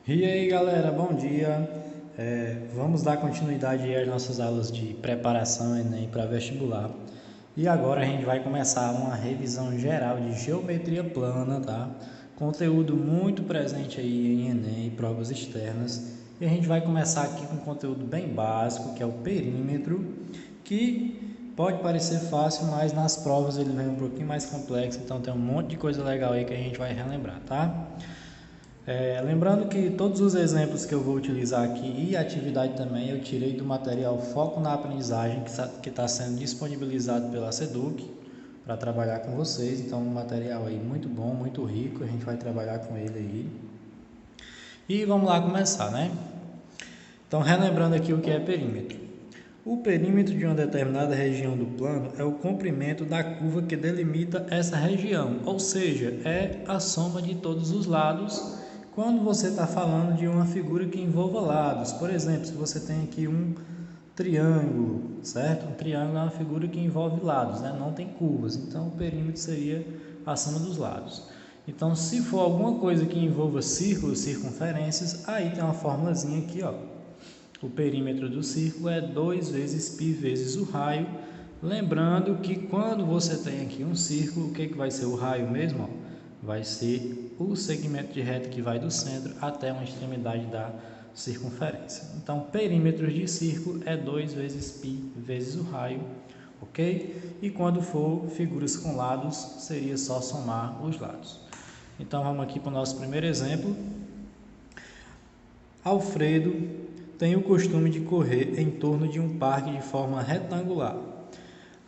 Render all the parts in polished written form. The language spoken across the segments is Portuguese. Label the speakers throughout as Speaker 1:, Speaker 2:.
Speaker 1: E aí galera, bom dia. Vamos dar continuidade aí às nossas aulas de preparação Enem para vestibular. E agora a gente vai começar uma revisão geral de geometria plana, tá? Conteúdo muito presente aí em Enem e provas externas. E a gente vai começar aqui com um conteúdo bem básico, que é o perímetro, que pode parecer fácil, mas nas provas ele vem um pouquinho mais complexo, então tem um monte de coisa legal aí que a gente vai relembrar, tá? Lembrando que todos os exemplos que eu vou utilizar aqui e a atividade também eu tirei do material Foco na Aprendizagem que está sendo disponibilizado pela SEDUC para trabalhar com vocês. Então, um material aí muito bom, muito rico, a gente vai trabalhar com ele aí. E vamos lá começar, né? Então, relembrando aqui o que é perímetro. O perímetro de uma determinada região do plano é o comprimento da curva que delimita essa região, ou seja, é a soma de todos os lados. Quando você está falando de uma figura que envolva lados, por exemplo, se você tem aqui um triângulo, certo? Um triângulo é uma figura que envolve lados, né? Não tem curvas, então o perímetro seria a soma dos lados. Então, se for alguma coisa que envolva círculos, circunferências, aí tem uma formulazinha aqui, ó. O perímetro do círculo é 2 vezes π vezes o raio. Lembrando que quando você tem aqui um círculo, o que vai ser o raio mesmo? Ó? Vai ser o segmento de reta que vai do centro até uma extremidade da circunferência. Então, perímetros de círculo é 2 vezes π vezes o raio, ok? E quando for figuras com lados, seria só somar os lados. Então, vamos aqui para o nosso primeiro exemplo. Alfredo tem o costume de correr em torno de um parque de forma retangular.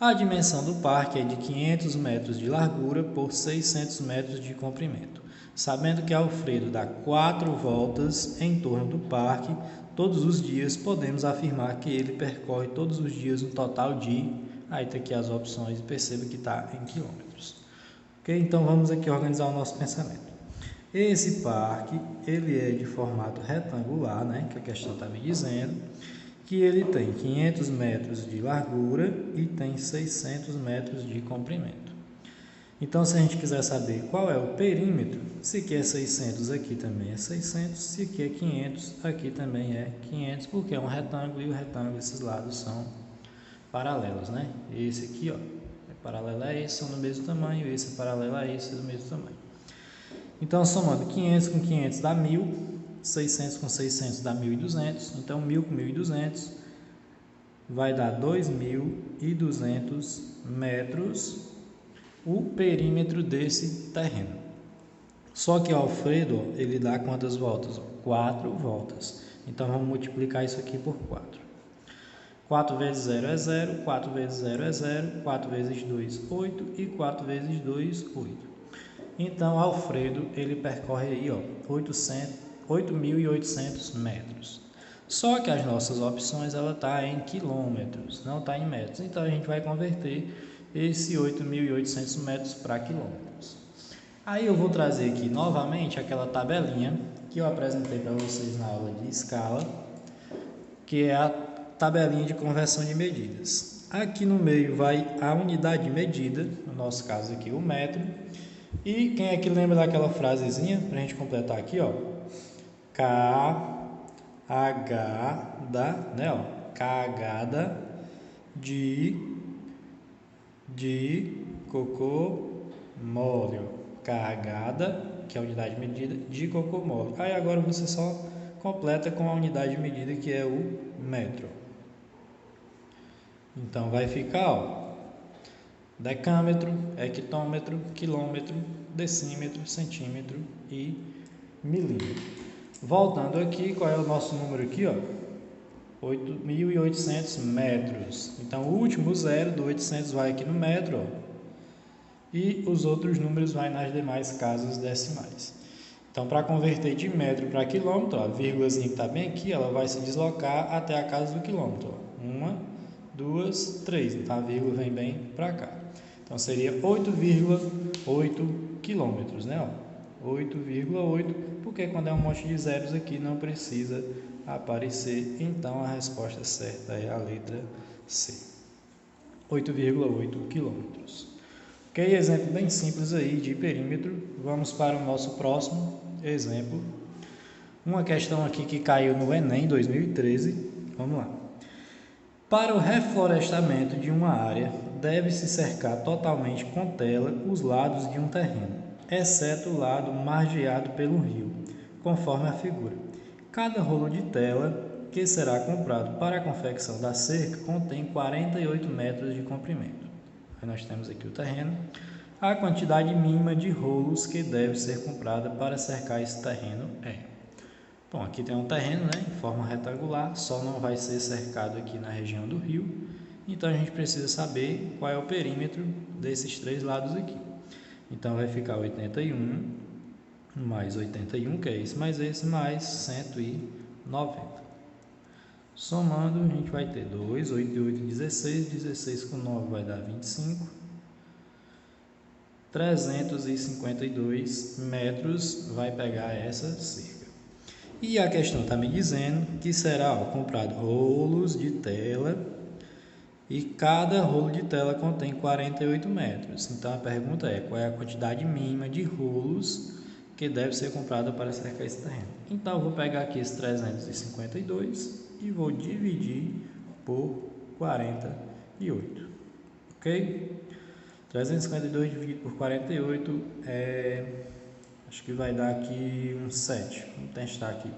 Speaker 1: A dimensão do parque é de 500 metros de largura por 600 metros de comprimento. Sabendo que Alfredo dá 4 voltas em torno do parque todos os dias, podemos afirmar que ele percorre todos os dias um total de... Aí está aqui as opções e perceba que está em quilômetros. Ok? Então vamos aqui organizar o nosso pensamento. Esse parque, ele é de formato retangular, né, que a questão está me dizendo, que ele tem 500 metros de largura e tem 600 metros de comprimento. Então, se a gente quiser saber qual é o perímetro, se aqui é 600, aqui também é 600, se aqui é 500, aqui também é 500, porque é um retângulo e o retângulo, esses lados são paralelos, né? Esse aqui, ó, é paralelo a esse, são do mesmo tamanho, esse é paralelo a esse, é do mesmo tamanho. Então, somando 500 com 500 dá 1.000, 600 com 600 dá 1.200. Então, 1.000 com 1.200 vai dar 2.200 metros o perímetro desse terreno. Só que o Alfredo, ele dá quantas voltas? 4 voltas. Então, vamos multiplicar isso aqui por 4. 4 vezes 0 é 0, 4 vezes 0 é 0, 4 vezes 2, 8 e 4 vezes 2, 8. Então, Alfredo, ele percorre aí, ó, 8.800 metros. Só que as nossas opções, ela está em quilômetros, não está em metros. Então, a gente vai converter esse 8.800 metros para quilômetros. Aí eu vou trazer aqui novamente aquela tabelinha que eu apresentei para vocês na aula de escala, que é a tabelinha de conversão de medidas. Aqui no meio vai a unidade de medida, no nosso caso aqui o metro. E quem é que lembra daquela frasezinha? Para a gente completar aqui, ó. Né, ó. Cagada de cocô mole. Carregada, que é a unidade de medida, de cocô mole. Aí agora você só completa com a unidade de medida que é o metro. Então vai ficar, ó, decâmetro, hectômetro, quilômetro, decímetro, centímetro e milímetro. Voltando aqui, qual é o nosso número aqui, ó? 8.800 metros. Então, o último zero do 800 vai aqui no metro, ó, e os outros números vai nas demais casas decimais. Então, para converter de metro para quilômetro, ó, a vírgulazinha que está bem aqui, ela vai se deslocar até a casa do quilômetro. Ó. 1, 2, 3. Então, a vírgula vem bem para cá. Então, seria 8,8 quilômetros, né? 8,8, porque quando é um monte de zeros aqui não precisa aparecer. Então, a resposta certa é a letra C. 8,8 quilômetros. Ok? Exemplo bem simples aí de perímetro. Vamos para o nosso próximo exemplo. Uma questão aqui que caiu no Enem 2013, vamos lá. Para o reflorestamento de uma área, deve-se cercar totalmente com tela os lados de um terreno, exceto o lado margeado pelo rio, conforme a figura. Cada rolo de tela que será comprado para a confecção da cerca contém 48 metros de comprimento. Aí nós temos aqui o terreno. A quantidade mínima de rolos que deve ser comprada para cercar esse terreno é... Bom, aqui tem um terreno, né, em forma retangular, só não vai ser cercado aqui na região do rio, então a gente precisa saber qual é o perímetro desses três lados aqui. Então vai ficar 81 mais 81, que é esse mais esse, mais 190. Somando, a gente vai ter 2, 8 e 8, 16, 16 com 9 vai dar 25, 352 metros vai pegar essa cerca. E a questão está me dizendo que será comprado rolos de tela e cada rolo de tela contém 48 metros. Então a pergunta é: qual é a quantidade mínima de rolos que deve ser comprada para cercar esse terreno? Então eu vou pegar aqui esse 352 e vou dividir por 48, ok? 352 dividido por 48 acho que vai dar aqui um 7. Vamos testar aqui.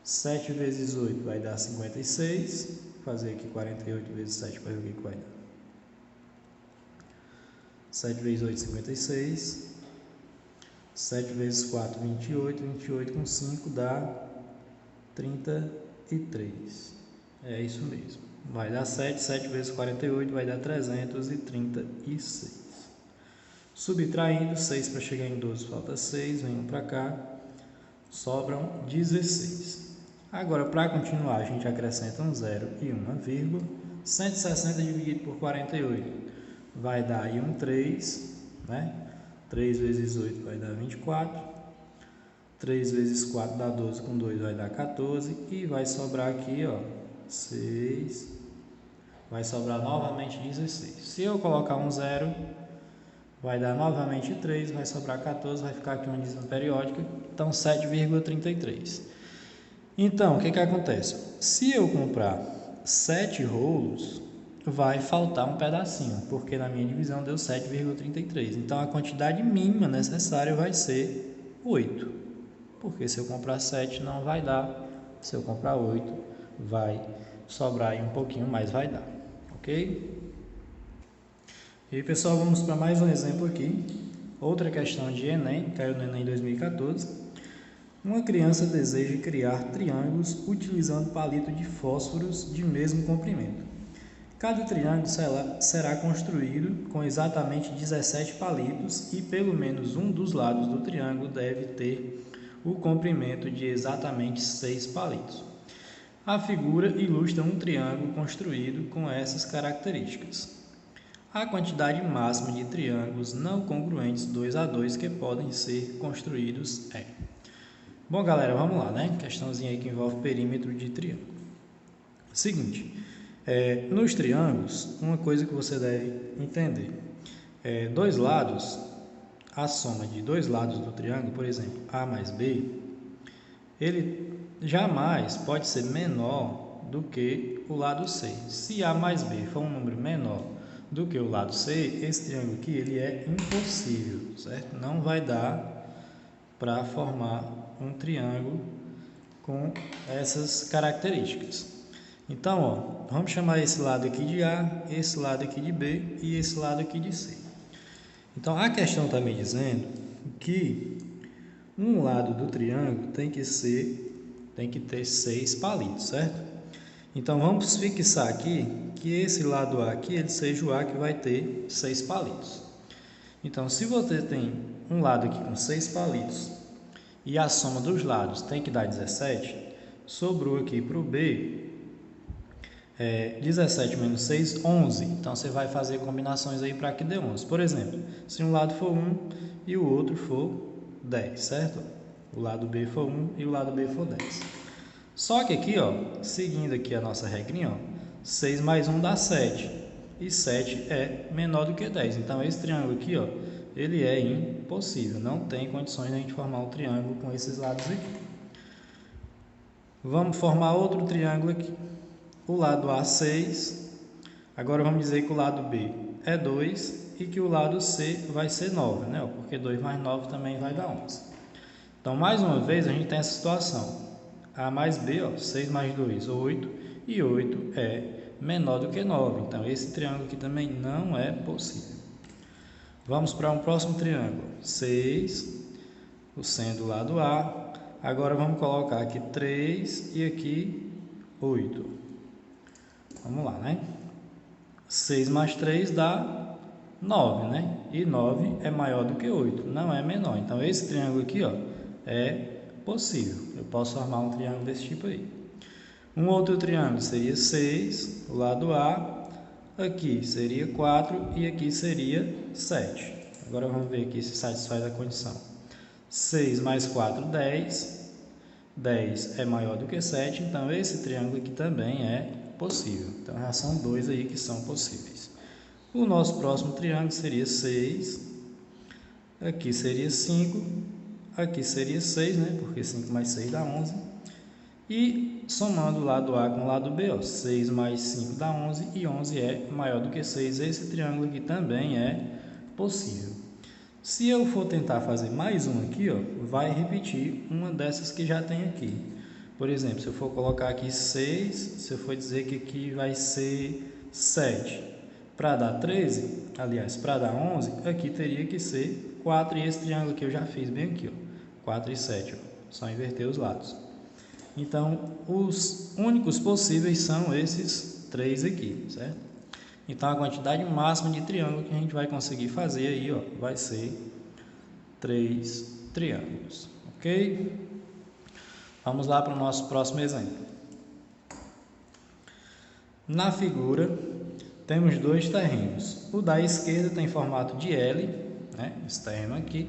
Speaker 1: 7 vezes 8 vai dar 56. Vou fazer aqui 48 vezes 7 para ver o que vai dar. 7 vezes 8, 56. 7 vezes 4, 28. 28 com 5 dá 33. É isso mesmo. Vai dar 7. 7 vezes 48 vai dar 336. Subtraindo 6 para chegar em 12, falta 6, vem 1 para cá, sobram 16. Agora, para continuar, a gente acrescenta um 0 e uma vírgula. 160 dividido por 48 vai dar aí um 3, né? 3 vezes 8 vai dar 24. 3 vezes 4 dá 12, com 2 vai dar 14. E vai sobrar aqui, ó, 6. Vai sobrar novamente 16. Se eu colocar um 0... vai dar novamente 3, vai sobrar 14, vai ficar aqui uma dízima periódica, então 7,33. Então, o que acontece? Se eu comprar 7 rolos, vai faltar um pedacinho, porque na minha divisão deu 7,33. Então, a quantidade mínima necessária vai ser 8, porque se eu comprar 7 não vai dar, se eu comprar 8 vai sobrar aí um pouquinho mais, vai dar, ok? E aí, pessoal, vamos para mais um exemplo aqui. Outra questão de Enem, caiu no Enem 2014. Uma criança deseja criar triângulos utilizando palito de fósforos de mesmo comprimento. Cada triângulo será construído com exatamente 17 palitos e pelo menos um dos lados do triângulo deve ter o comprimento de exatamente 6 palitos. A figura ilustra um triângulo construído com essas características. A quantidade máxima de triângulos não congruentes 2 a 2 que podem ser construídos é... Bom, galera, vamos lá, né? Questãozinha aí que envolve perímetro de triângulo. Seguinte, nos triângulos, uma coisa que você deve entender. Dois lados, a soma de dois lados do triângulo, por exemplo, A mais B, ele jamais pode ser menor do que o lado C. Se A mais B for um número menor do que o lado C, esse triângulo aqui ele é impossível, certo? Não vai dar para formar um triângulo com essas características. Então, ó, vamos chamar esse lado aqui de A, esse lado aqui de B e esse lado aqui de C. Então, a questão está me dizendo que um lado do triângulo tem que ter 6 palitos, certo? Então, vamos fixar aqui que esse lado A aqui, ele seja o A que vai ter 6 palitos. Então, se você tem um lado aqui com 6 palitos e a soma dos lados tem que dar 17, sobrou aqui para o B 17 menos 6, 11. Então, você vai fazer combinações aí para que dê 11. Por exemplo, se um lado for 1 e o outro for 10, certo? O lado B for 1 e o lado B for 10. Só que aqui, ó, seguindo aqui a nossa regrinha, ó, 6 mais 1 dá 7. E 7 é menor do que 10. Então, esse triângulo aqui, ó, ele é impossível. Não tem condições de a gente formar um triângulo com esses lados aqui. Vamos formar outro triângulo aqui. O lado A, 6. Agora vamos dizer que o lado B é 2 e que o lado C vai ser 9, né? Porque 2 mais 9 também vai dar 11. Então, mais uma vez, a gente tem essa situação. A mais B, 6 mais 2, 8. E 8 é menor do que 9. Então, esse triângulo aqui também não é possível. Vamos para um próximo triângulo. 6, o seno do lado A. Agora vamos colocar aqui 3 e aqui 8. Vamos lá, né? 6 mais 3 dá 9, né? E 9 é maior do que 8, não é menor. Então, esse triângulo aqui, é possível. Eu posso formar um triângulo desse tipo aí. Um outro triângulo seria 6, o lado A. Aqui seria 4 e aqui seria 7. Agora vamos ver aqui se satisfaz a condição. 6 mais 4, 10. 10 é maior do que 7, então esse triângulo aqui também é possível. Então já são dois aí que são possíveis. O nosso próximo triângulo seria 6. Aqui seria 5. Aqui seria 6, né? Porque 5 mais 6 dá 11. E somando o lado A com o lado B, 6 mais 5 dá 11 e 11 é maior do que 6. Esse triângulo aqui também é possível. Se eu for tentar fazer mais um aqui, vai repetir uma dessas que já tem aqui. Por exemplo, se eu for colocar aqui 6, se eu for dizer que aqui vai ser 7, para dar 13, aliás, para dar 11, aqui teria que ser 4, e esse triângulo aqui eu já fiz bem aqui, 4 e 7, só inverter os lados. Então, os únicos possíveis são esses três aqui, certo? Então, a quantidade máxima de triângulo que a gente vai conseguir fazer aí, vai ser 3 triângulos, ok? Vamos lá para o nosso próximo exemplo. Na figura, temos dois terrenos. O da esquerda tem formato de L, né? Esse terreno aqui.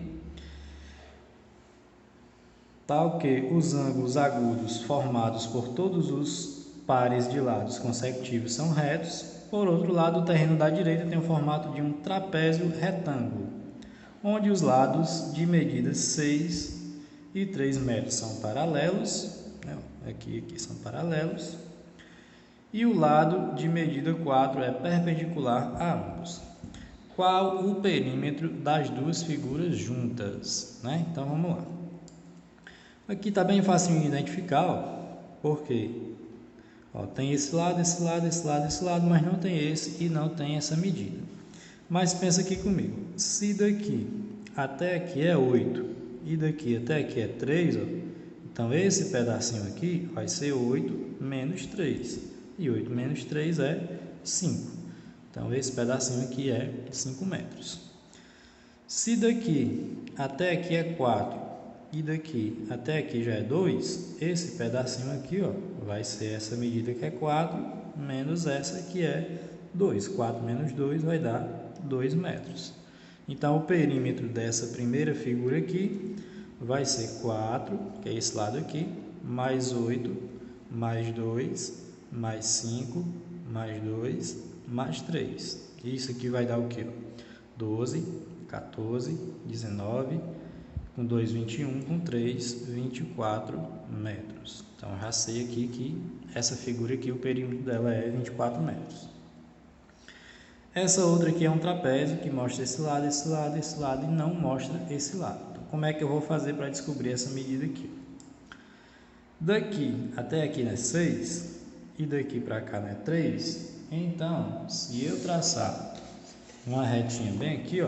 Speaker 1: Tal que os ângulos agudos formados por todos os pares de lados consecutivos são retos. Por outro lado, o terreno da direita tem o formato de um trapézio retângulo, onde os lados de medidas 6 e 3 metros são paralelos, né? Aqui são paralelos, e o lado de medida 4 é perpendicular a ambos. Qual o perímetro das duas figuras juntas, né? Então, vamos lá. Aqui está bem fácil de identificar, porque tem esse lado, esse lado, esse lado, esse lado, mas não tem esse e não tem essa medida. Mas pensa aqui comigo, se daqui até aqui é 8 e daqui até aqui é 3, então esse pedacinho aqui vai ser 8 menos 3, e 8 menos 3 é 5. Então esse pedacinho aqui é 5 metros. Se daqui até aqui é 4, e daqui até aqui já é 2, esse pedacinho aqui vai ser essa medida que é 4, menos essa que é 2. 4 menos 2 vai dar 2 metros. Então, o perímetro dessa primeira figura aqui vai ser 4, que é esse lado aqui, mais 8, mais 2, mais 5, mais 2, mais 3. Isso aqui vai dar o quê? 12, 14, 19... com 2, 21, com 3, 24 metros. Então, já sei aqui que essa figura aqui, o perímetro dela é 24 metros. Essa outra aqui é um trapézio que mostra esse lado, esse lado, esse lado e não mostra esse lado. Então, como é que eu vou fazer para descobrir essa medida aqui? Daqui até aqui é 6 e daqui para cá é 3. Então, se eu traçar uma retinha bem aqui,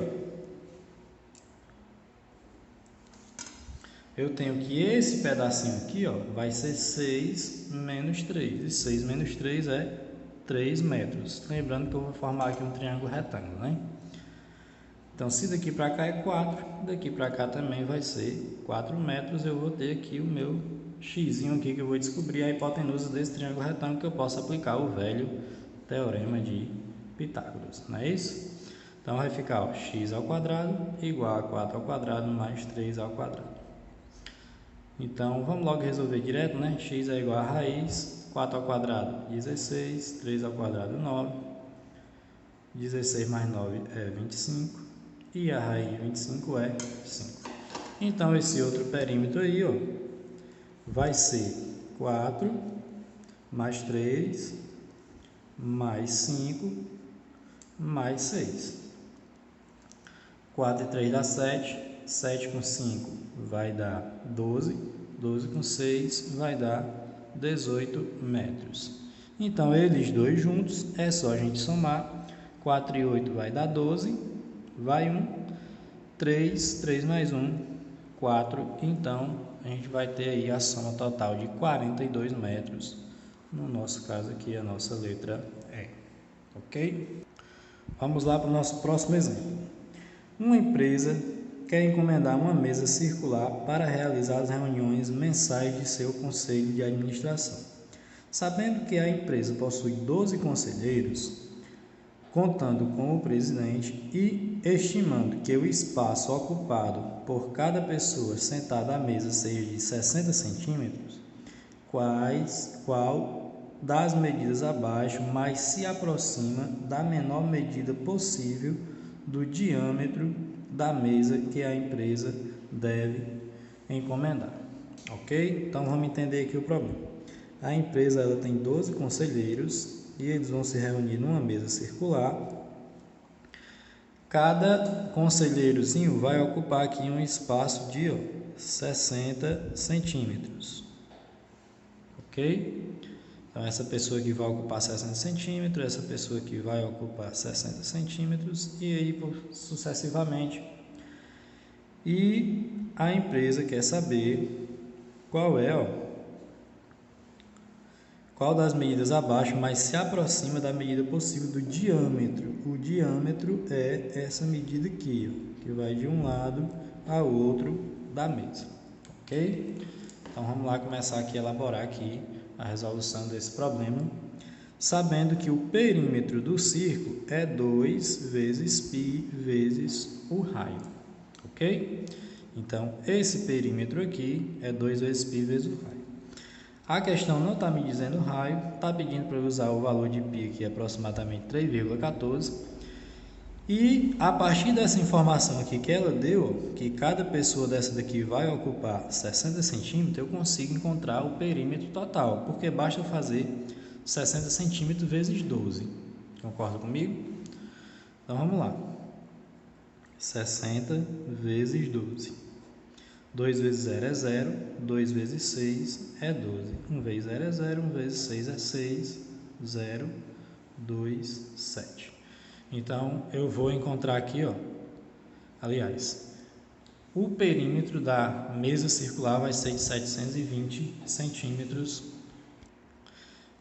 Speaker 1: eu tenho que esse pedacinho aqui vai ser 6 menos 3. E 6 menos 3 é 3 metros. Lembrando que eu vou formar aqui um triângulo retângulo, né? Então, se daqui para cá é 4, daqui para cá também vai ser 4 metros. Eu vou ter aqui o meu xzinho aqui que eu vou descobrir a hipotenusa desse triângulo retângulo, que eu posso aplicar o velho teorema de Pitágoras, não é isso? Então, vai ficar x ao quadrado igual a 4 ao quadrado mais 3 ao quadrado. Então, vamos logo resolver direto, né? X é igual a raiz, 4 ao quadrado, 16, 3 ao quadrado, 9. 16 mais 9 é 25, e a raiz de 25 é 5. Então, esse outro perímetro aí, vai ser 4, mais 3, mais 5, mais 6. 4 e 3 dá 7, 7 com 5 vai dar 12, 12 com 6 vai dar 18 metros. Então, eles dois juntos, é só a gente somar. 4 e 8 vai dar 12, vai 1, 3, 3 mais 1, 4. Então, a gente vai ter aí a soma total de 42 metros. No nosso caso aqui, a nossa letra E. Ok? Vamos lá para o nosso próximo exemplo. Uma empresa quer encomendar uma mesa circular para realizar as reuniões mensais de seu conselho de administração. Sabendo que a empresa possui 12 conselheiros, contando com o presidente e estimando que o espaço ocupado por cada pessoa sentada à mesa seja de 60 centímetros, qual das medidas abaixo mais se aproxima da menor medida possível do diâmetro da mesa que a empresa deve encomendar? Ok? Então vamos entender aqui o problema. A empresa ela tem 12 conselheiros e eles vão se reunir numa mesa circular. Cada conselheirozinho vai ocupar aqui um espaço de 60 centímetros. Ok? Então, essa pessoa aqui vai ocupar 60 centímetros, essa pessoa aqui vai ocupar 60 centímetros e aí sucessivamente. E a empresa quer saber qual das medidas abaixo mais se aproxima da medida possível do diâmetro. O diâmetro é essa medida aqui, que vai de um lado ao outro da mesa. Ok? Então, vamos lá começar aqui a elaborar aqui a resolução desse problema, sabendo que o perímetro do círculo é 2 vezes π vezes o raio. Ok? Então, esse perímetro aqui é 2 vezes π vezes o raio. A questão não está me dizendo raio, está pedindo para eu usar o valor de π aqui, aproximadamente 3,14. E a partir dessa informação aqui que ela deu, que cada pessoa dessa daqui vai ocupar 60 centímetros, eu consigo encontrar o perímetro total, porque basta fazer 60 centímetros vezes 12. Concorda comigo? Então vamos lá. 60 vezes 12. 2 vezes 0 é 0, 2 vezes 6 é 12. 1 vezes 0 é 0, 1 vezes 6 é 6, 0, 2, 7. Então, eu vou encontrar aqui, aliás, o perímetro da mesa circular vai ser de 720 centímetros.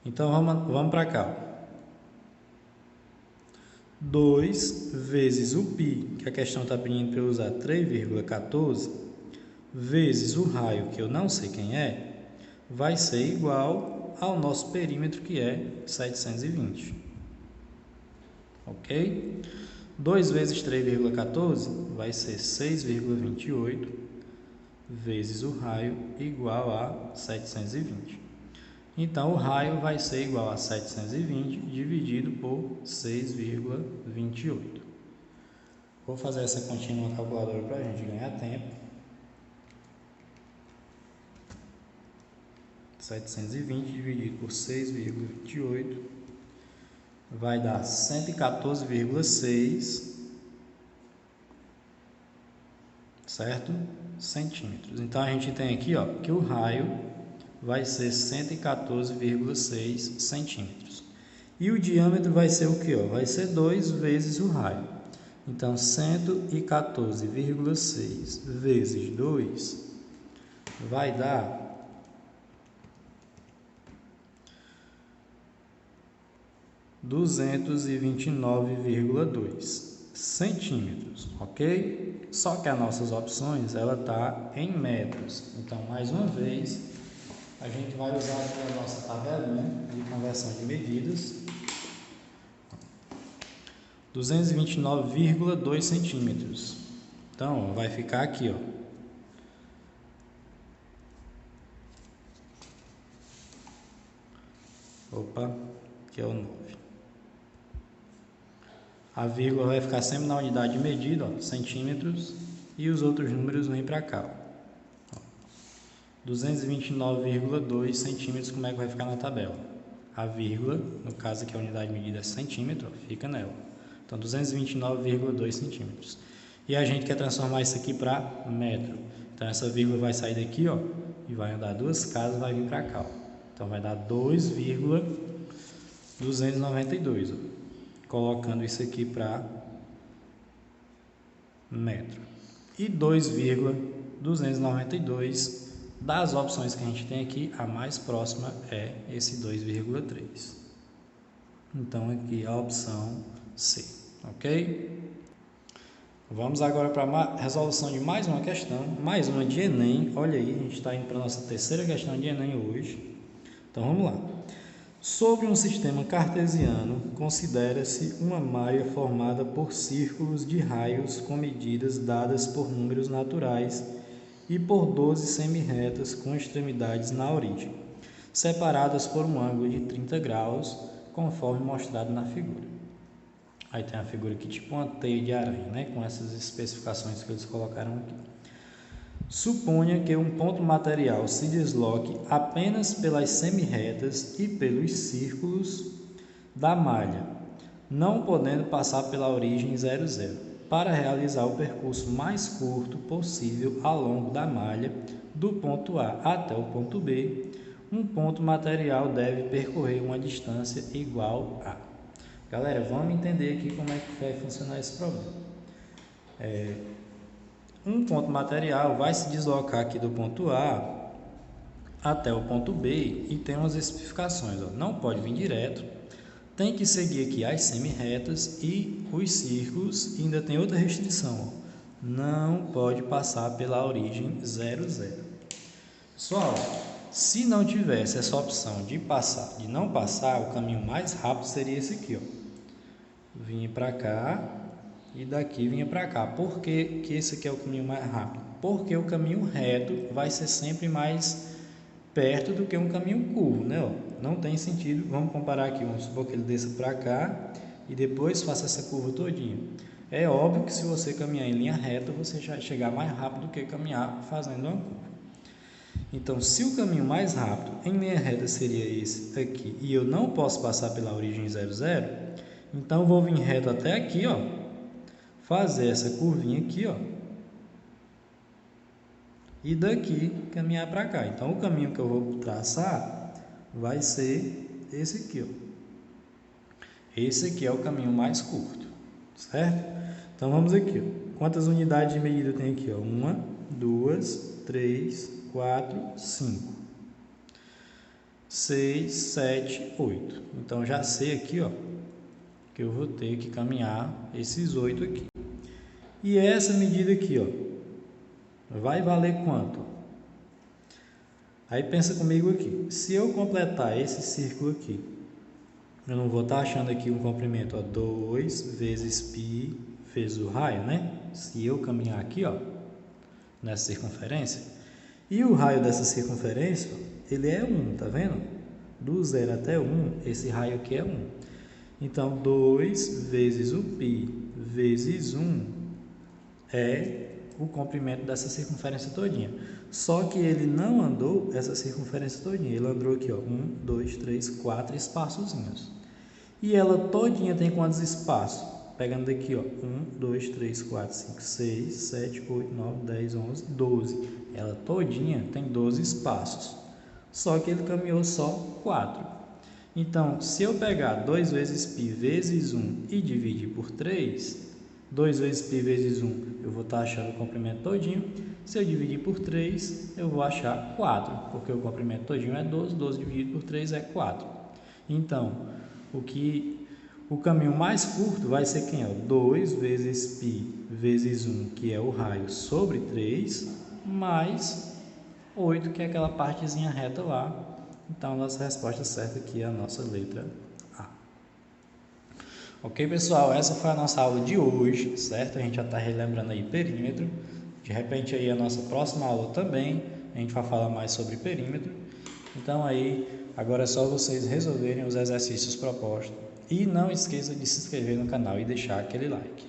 Speaker 1: Então, vamos para cá. 2 vezes o π, que a questão está pedindo para eu usar 3,14, vezes o raio, que eu não sei quem é, vai ser igual ao nosso perímetro, que é 720. Ok? 2 vezes 3,14 vai ser 6,28 vezes o raio igual a 720. Então, o raio vai ser igual a 720 dividido por 6,28. Vou fazer essa continha na calculadora para a gente ganhar tempo. 720 dividido por 6,28 vai dar 114,6, certo? Centímetros. Então, a gente tem aqui, que o raio vai ser 114,6 centímetros. E o diâmetro vai ser o que? Vai ser 2 vezes o raio. Então, 114,6 vezes 2 vai dar 229,2 centímetros, ok? Só que as nossas opções, ela está em metros. Então, mais uma vez, a gente vai usar aqui a nossa tabelinha de conversão de medidas. 229,2 centímetros. Então, vai ficar aqui, que é o 9. A vírgula vai ficar sempre na unidade de medida, centímetros, e os outros números vêm para cá. 229,2 centímetros, como é que vai ficar na tabela? A vírgula, no caso aqui a unidade de medida é centímetro, fica nela. Então, 229,2 centímetros. E a gente quer transformar isso aqui para metro. Então, essa vírgula vai sair daqui, ó, e vai andar duas casas, vai vir para cá, ó. Então, vai dar 2,292, ó. Colocando isso aqui para metro. E 2,292, das opções que a gente tem aqui, a mais próxima é esse 2,3. Então, aqui a opção C, ok? Vamos agora para a resolução de mais uma questão, mais uma de Enem. Olha aí, a gente está indo para a nossa terceira questão de Enem hoje. Então, vamos lá. Sobre um sistema cartesiano, considera-se uma malha formada por círculos de raios com medidas dadas por números naturais e por 12 semirretas com extremidades na origem, separadas por um ângulo de 30 graus, conforme mostrado na figura. Aí tem a figura aqui tipo uma teia de aranha, né? Com essas especificações que eles colocaram aqui. Suponha que um ponto material se desloque apenas pelas semirretas e pelos círculos da malha, não podendo passar pela origem 00, para realizar o percurso mais curto possível ao longo da malha, do ponto A até o ponto B, um ponto material deve percorrer uma distância igual a... Galera, vamos entender aqui como é que vai funcionar esse problema. Um ponto material vai se deslocar aqui do ponto A até o ponto B e tem umas especificações. Ó. Não pode vir direto, tem que seguir aqui as semirretas e os círculos, e ainda tem outra restrição. Ó. Não pode passar pela origem 00. Pessoal, se não tivesse essa opção de passar, de não passar, o caminho mais rápido seria esse aqui. Ó. Vinha para cá. E daqui vinha para cá. Por que esse aqui é o caminho mais rápido? Porque o caminho reto vai ser sempre mais perto do que um caminho curvo, né? Ó, não tem sentido. Vamos comparar aqui. Vamos supor que ele desça para cá e depois faça essa curva todinha. É óbvio que se você caminhar em linha reta, você já vai chegar mais rápido do que caminhar fazendo uma curva. Então, se o caminho mais rápido em linha reta seria esse aqui e eu não posso passar pela origem 00, então eu vou vir reto até aqui, ó. Fazer essa curvinha aqui, ó, e daqui caminhar para cá. Então, o caminho que eu vou traçar vai ser esse aqui, ó. Esse aqui é o caminho mais curto, certo? Então, vamos aqui, ó. Quantas unidades de medida tem aqui, ó? 1, 2, 3, 4, 5, 6, 7, 8. Então, já sei aqui, ó, que eu vou ter que caminhar esses 8 aqui. E essa medida aqui, ó, vai valer quanto? Aí pensa comigo aqui. Se eu completar esse círculo aqui, eu não vou estar achando aqui um comprimento, ó, 2 vezes π vezes o raio, né? Se eu caminhar aqui, ó, nessa circunferência, e o raio dessa circunferência, ó, ele é 1, tá vendo? Do 0 até 1, esse raio aqui é 1. Então, 2 vezes o π vezes 1 é o comprimento dessa circunferência todinha. Só que ele não andou essa circunferência todinha. Ele andou aqui, ó, 1, 2, 3, 4 espaçozinhos. E ela todinha tem quantos espaços? Pegando daqui, ó, 1, 2, 3, 4, 5, 6, 7, 8, 9, 10, 11, 12. Ela todinha tem 12 espaços. Só que ele caminhou só 4. Então, se eu pegar 2 vezes π vezes 1 e dividir por 3, 2 vezes π vezes 1, eu vou estar achando o comprimento todinho. Se eu dividir por 3, eu vou achar 4, porque o comprimento todinho é 12, 12 dividido por 3 é 4. Então, o caminho mais curto vai ser quem? 2 vezes π vezes 1, que é o raio, sobre 3, mais 8, que é aquela partezinha reta lá. Então, a nossa resposta certa aqui é a nossa letra A. Ok, pessoal? Essa foi a nossa aula de hoje, certo? A gente já está relembrando aí perímetro. De repente, aí a nossa próxima aula também, a gente vai falar mais sobre perímetro. Então, aí, agora é só vocês resolverem os exercícios propostos. E não esqueça de se inscrever no canal e deixar aquele like.